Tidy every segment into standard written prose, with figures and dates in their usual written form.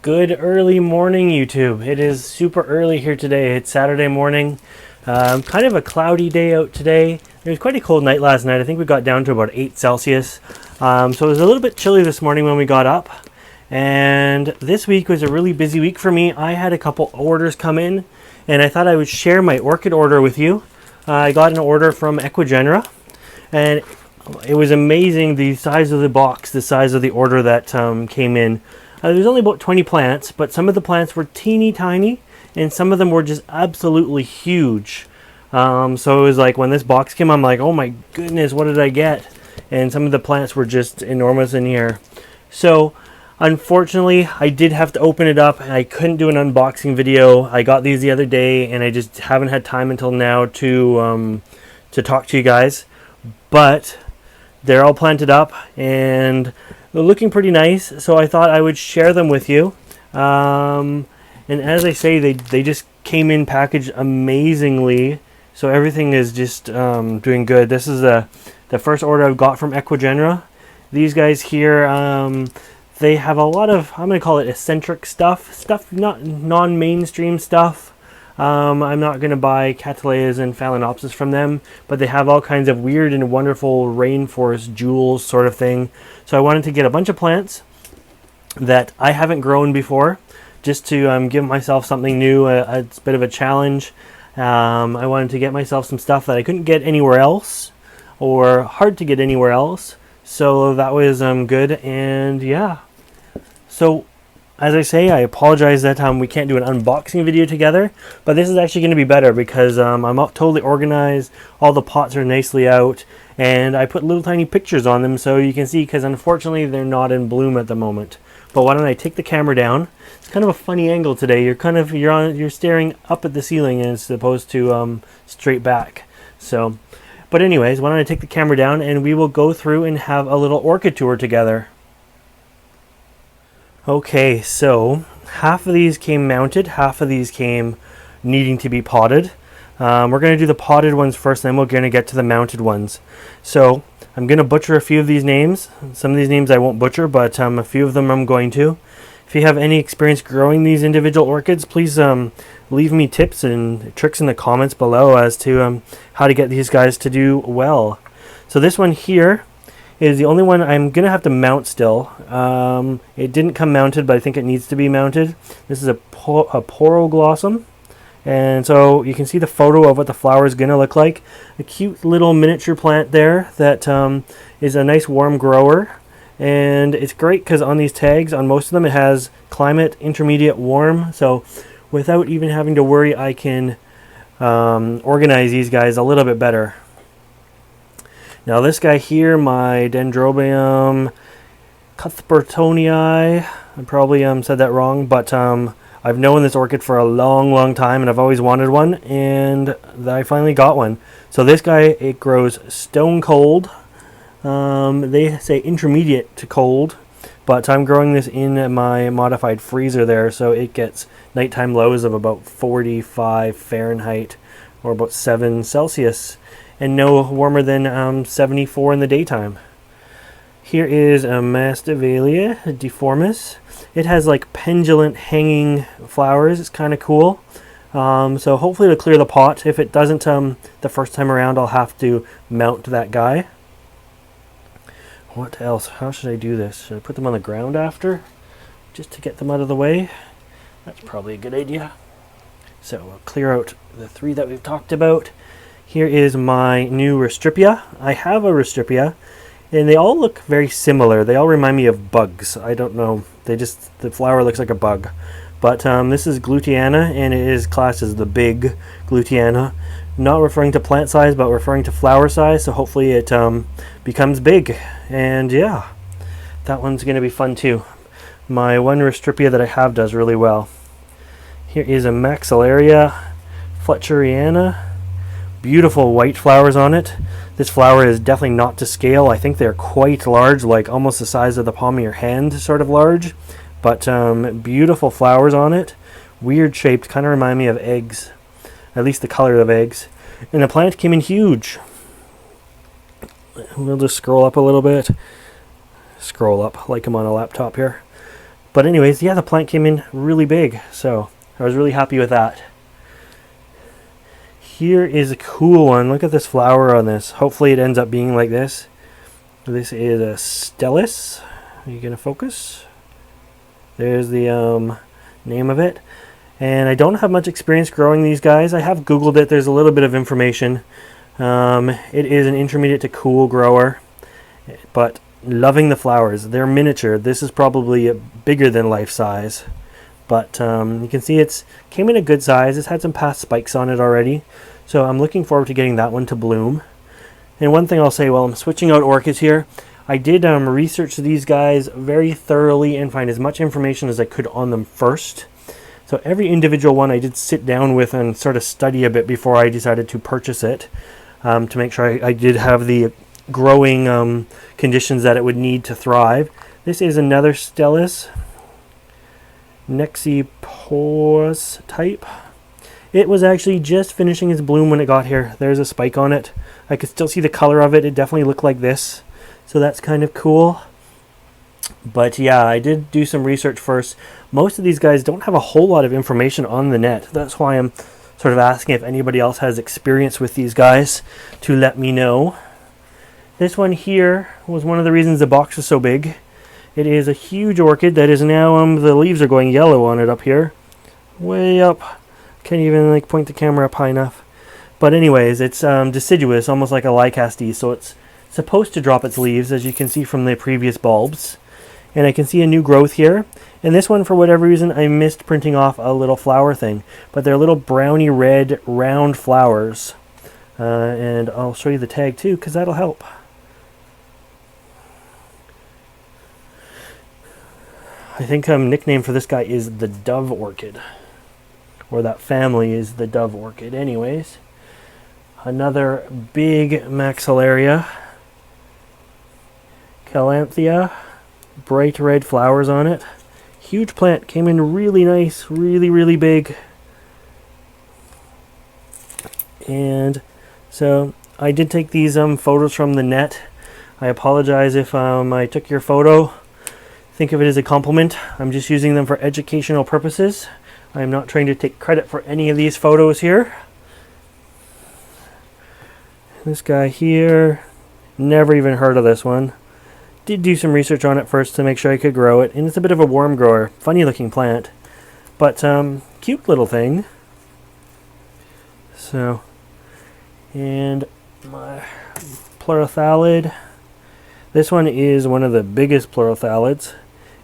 Good early morning, YouTube. It is super early here today. It's Saturday morning. Kind of a cloudy day out today. It was quite a cold night last night. I think we got down to about 8 Celsius. So it was a little bit chilly this morning when we got up. And this week was a really busy week for me. I had a couple orders come in, and I thought I would share my orchid order with you. I got an order from Ecuagenera, and it was amazing the size of the box, the size of the order that came in. There's only about 20 plants, but some of the plants were teeny tiny, and some of them were just absolutely huge. So it was like when this box came, I'm like, oh my goodness, what did I get? And some of the plants were just enormous in here. So unfortunately, I did have to open it up, and I couldn't do an unboxing video. I got these the other day, and I just haven't had time until now to talk to you guys. But they're all planted up, and they're looking pretty nice, so I thought I would share them with you. And as I say, they just came in packaged amazingly, so everything is just doing good. This is the first order I've got from Ecuagenera. These guys here, they have a lot of, I'm going to call it eccentric stuff, not non-mainstream stuff. I'm not going to buy Cattleyas and Phalaenopsis from them, but they have all kinds of weird and wonderful rainforest jewels sort of thing. So I wanted to get a bunch of plants that I haven't grown before, just to give myself something new, a bit of a challenge. I wanted to get myself some stuff that I couldn't get anywhere else, or hard to get anywhere else. So that was good, and yeah. So as I say, I apologize that we can't do an unboxing video together, but this is actually going to be better because I'm totally organized, all the pots are nicely out, and I put little tiny pictures on them so you can see, because unfortunately they're not in bloom at the moment. But why don't I take the camera down? It's kind of a funny angle today. You're staring up at the ceiling as opposed to straight back. So, but anyways, why don't I take the camera down and we will go through and have a little orchid tour together. Okay, so half of these came mounted, half of these came needing to be potted. We're going to do the potted ones first, then we're going to get to the mounted ones. So I'm going to butcher a few of these names. Some of these names I won't butcher, but a few of them I'm going to. If you have any experience growing these individual orchids, please leave me tips and tricks in the comments below as to how to get these guys to do well. So this one here is the only one I'm going to have to mount still. It didn't come mounted, but I think it needs to be mounted. This is a Poroglossum. And so you can see the photo of what the flower is going to look like. A cute little miniature plant there that is a nice warm grower. And it's great because on these tags, on most of them, it has climate, intermediate, warm. So without even having to worry, I can organize these guys a little bit better. Now this guy here, my Dendrobium Cuthbertonii, I probably said that wrong, but I've known this orchid for a long time, and I've always wanted one, and I finally got one. So this guy, it grows stone cold. They say intermediate to cold, but I'm growing this in my modified freezer there, so it gets nighttime lows of about 45 Fahrenheit, or about 7 Celsius. And no warmer than 74 in the daytime. Here is a Masdevallia deformis. It has like pendulant hanging flowers. It's kind of cool. So hopefully it'll clear the pot. If it doesn't the first time around, I'll have to mount that guy. What else? How should I do this? Should I put them on the ground after? Just to get them out of the way? That's probably a good idea. So we'll clear out the 3 that we've talked about. Here is my new Restripia. I have a Restripia, and they all look very similar. They all remind me of bugs. I don't know. The flower looks like a bug. But this is Glutiana, and it is classed as the big Glutiana. Not referring to plant size, but referring to flower size. So hopefully it becomes big. And yeah, that one's going to be fun too. My one Restripia that I have does really well. Here is a Maxillaria Fletcheriana. Beautiful white flowers on it. This flower is definitely not to scale. I think they're quite large, like almost the size of the palm of your hand, sort of large. But beautiful flowers on it. Weird shaped, kind of remind me of eggs. At least the color of eggs. And the plant came in huge. We'll just scroll up a little bit. Scroll up like I'm on a laptop here. But anyways, yeah, the plant came in really big, so I was really happy with that. Here is a cool one. Look at this flower on this. Hopefully it ends up being like this. This is a Stellis. Are you going to focus? There's the name of it. And I don't have much experience growing these guys. I have Googled it. There's a little bit of information. It is an intermediate to cool grower, but loving the flowers. They're miniature. This is probably bigger than life size, but you can see it's came in a good size. It's had some past spikes on it already, so I'm looking forward to getting that one to bloom. And one thing I'll say while I'm switching out orchids here, I did research these guys very thoroughly and find as much information as I could on them first. So every individual one I did sit down with and sort of study a bit before I decided to purchase it, to make sure I did have the growing conditions that it would need to thrive. This is another Stellis, Nexipores type. It was actually just finishing its bloom when it got here. There's a spike on it. I could still see the color of it. It definitely looked like this. So that's kind of cool. But yeah, I did do some research first. Most of these guys don't have a whole lot of information on the net. That's why I'm sort of asking if anybody else has experience with these guys to let me know. This one here was one of the reasons the box is so big. It is a huge orchid that is now, the leaves are going yellow on it up here. Way up. Can't even like point the camera up high enough. But anyways, it's deciduous, almost like a Lycastes, so it's supposed to drop its leaves, as you can see from the previous bulbs. And I can see a new growth here. And this one, for whatever reason, I missed printing off a little flower thing. But they're little browny red round flowers. And I'll show you the tag too, because that'll help. I think nickname for this guy is the Dove Orchid. Or that family is the Dove Orchid. Anyways, another big maxillaria. Calanthea. Bright red flowers on it. Huge plant. Came in really nice. Really big. And so I did take these photos from the net. I apologize if I took your photo. Think of it as a compliment. I'm just using them for educational purposes. I'm not trying to take credit for any of these photos here. This guy here, never even heard of this one. Did do some research on it first to make sure I could grow it, and it's a bit of a worm grower. Funny looking plant, but cute little thing. So, and my pleurothallid. This one is one of the biggest pleurothalids,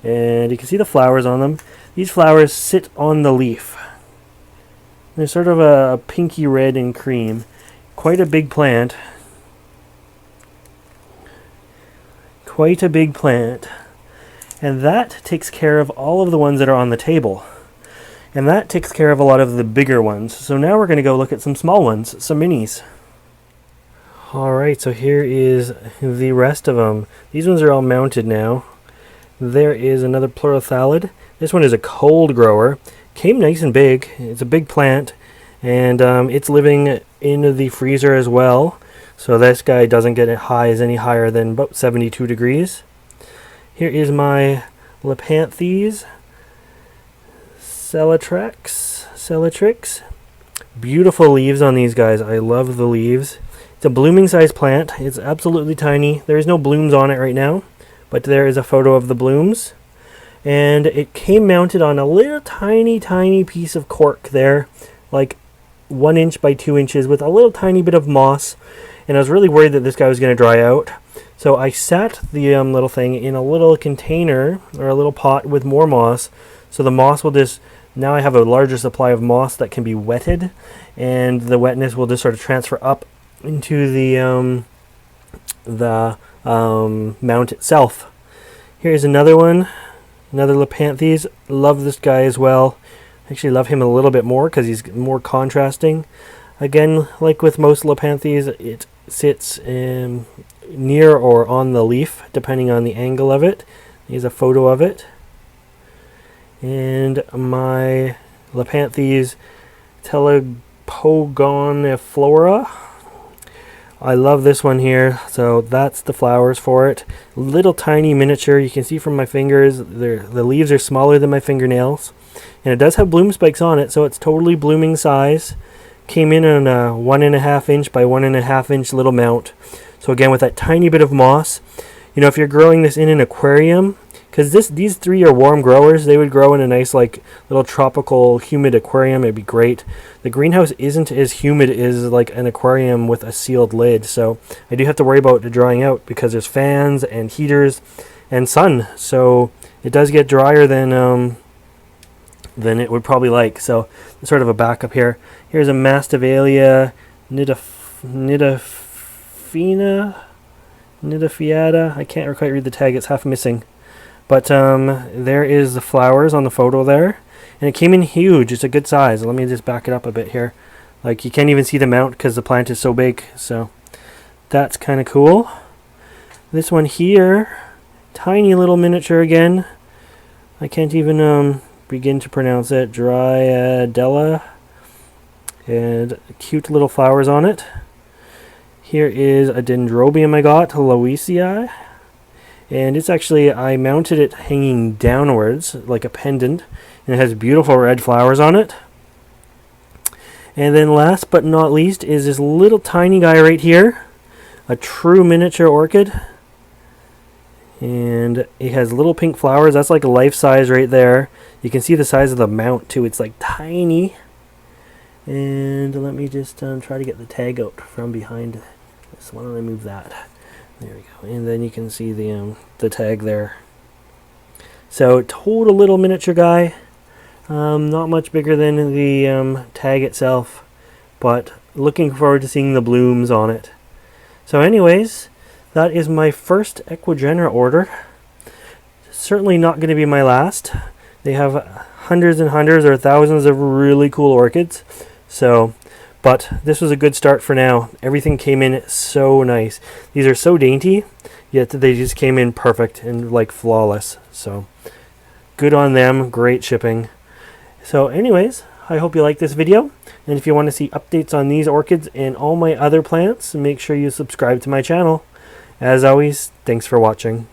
and you can see the flowers on them. These flowers sit on the leaf. They're sort of a pinky red and cream. Quite a big plant. Quite a big plant. And that takes care of all of the ones that are on the table. And that takes care of a lot of the bigger ones. So now we're going to go look at some small ones, some minis. Alright, so here is the rest of them. These ones are all mounted now. There is another pleurothallid. This one is a cold grower. Came nice and big. It's a big plant. And it's living in the freezer as well. So this guy doesn't get highs any higher than about 72 degrees. Here is my Lepanthes. Cellatrix. Beautiful leaves on these guys. I love the leaves. It's a blooming size plant. It's absolutely tiny. There is no blooms on it right now, but there is a photo of the blooms. And it came mounted on a little tiny piece of cork there, like 1 inch by 2 inches, with a little tiny bit of moss. And I was really worried that this guy was going to dry out. So I sat the little thing in a little container or a little pot with more moss. So the moss will just, now I have a larger supply of moss that can be wetted, and the wetness will just sort of transfer up into the mount itself. Here's another one, another Lepanthes. Love this guy as well. Actually love him a little bit more because he's more contrasting. Again, like with most Lepanthes, it sits near or on the leaf, depending on the angle of it. Here's a photo of it. And my Lepanthes telepogoniflora. I love this one here. So that's the flowers for it. Little tiny miniature. You can see from my fingers, the leaves are smaller than my fingernails. And it does have bloom spikes on it, so it's totally blooming size. Came in on a 1.5 inch by 1.5 inch little mount. So again, with that tiny bit of moss. You know, if you're growing this in an aquarium, because these three are warm growers, they would grow in a nice like little tropical humid aquarium. It'd be great. The greenhouse isn't as humid as like an aquarium with a sealed lid, so I do have to worry about it drying out because there's fans and heaters and sun, so it does get drier than it would probably like. So sort of a backup here. Here's a Masdevallia nidifiata. I can't quite read the tag, it's half missing. But there is the flowers on the photo there. And it came in huge. It's a good size. Let me just back it up a bit here. Like, you can't even see the mount because the plant is so big. So that's kind of cool. This one here, tiny little miniature again. I can't even begin to pronounce it. Dryadella. And cute little flowers on it. Here is a dendrobium I got, Loisii. And it's actually, I mounted it hanging downwards like a pendant. And it has beautiful red flowers on it. And then last but not least is this little tiny guy right here. A true miniature orchid. And it has little pink flowers. That's like life size right there. You can see the size of the mount too. It's like tiny. And let me just try to get the tag out from behind this. Why don't I move that? There we go. And then you can see the tag there. So total little miniature guy. Not much bigger than the tag itself, but looking forward to seeing the blooms on it. So anyways, that is my first Ecuagenera order. Certainly not going to be my last. They have hundreds and hundreds or thousands of really cool orchids. So, but this was a good start for now. Everything came in so nice. These are so dainty, yet they just came in perfect and like flawless. So good on them. Great shipping. So anyways, I hope you like this video. And if you want to see updates on these orchids and all my other plants, make sure you subscribe to my channel. As always, thanks for watching.